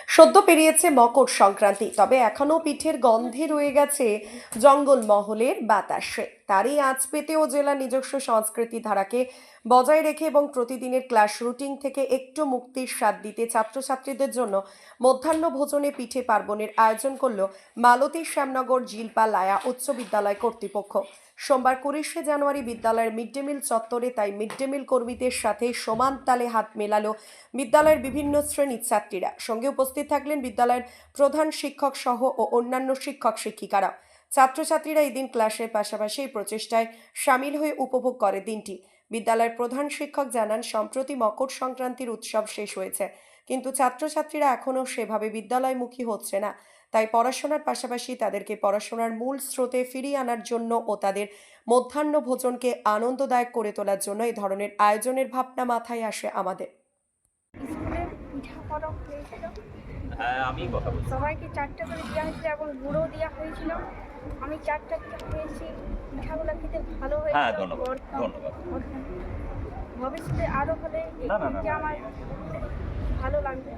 সদ্য পেরিয়েছে মকর সংক্রান্তি, তবে এখনও পিঠের গন্ধে রয়ে গেছে জঙ্গলমহলের বাতাসে। তারই আঁচ পেতেও জেলা নিজস্ব সংস্কৃতি ধারাকে বজায় রেখে এবং প্রতিদিনের ক্লাস রুটিন থেকে একটু মুক্তির স্বাদ দিতে ছাত্রছাত্রীদের জন্য মধ্যাহ্ন ভোজনে পিঠে পার্বণের আয়োজন করল মালতী শ্যামনগর জিলপা লায়া উচ্চ বিদ্যালয় কর্তৃপক্ষ। সোমবার ২৯শে জানুয়ারি বিদ্যালয়ের মিড ডে মিল চত্বরে তাই মিড ডে মিল কর্মীদের সাথে সমান তালে হাত মেলালো বিদ্যালয়ের বিভিন্ন শ্রেণীর ছাত্রীরা। সঙ্গে উপস্থিত থাকলেন বিদ্যালয়ের প্রধান শিক্ষক সহ ও অন্যান্য শিক্ষক শিক্ষিকারা। ছাত্রছাত্রীরা এই দিন ক্লাসের পাশাপাশি এই প্রচেষ্টায় সামিল হয়ে উপভোগ করে দিনটি। বিদ্যালয়ের প্রধান শিক্ষক জানান, সম্প্রতি মকর সংক্রান্তির উৎসব শেষ হয়েছে, কিন্তু ছাত্রছাত্রীরা এখনও সেভাবে বিদ্যালয়মুখী হচ্ছে না। তাই পড়াশোনার পাশাপাশি তাদেরকে পড়াশোনার মূল স্রোতে ফিরিয়ে আনার জন্য ও তাদের মধ্যাহ্ন ভোজনকে আনন্দদায়ক করে তোলার জন্য এই ধরনের আয়োজনের ভাবনা মাথায় আসে আমাদের। স্কুলে পিঠা করা হয়েছিল, আমি কথা বলছি। সবাইকে 4টা করে দেওয়া হয়েছিল এবং গুঁড়ো দেওয়া হয়েছিল। আমি 4টা পিঠা পেয়েছি, পিঠাগুলো খেতে ভালো হ্যাঁ, হয়েছিল। ধন্যবাদ। ভবিষ্যতে আরও হলে এই না, না, না, পিঠা না। আমার ভালো লাগবে।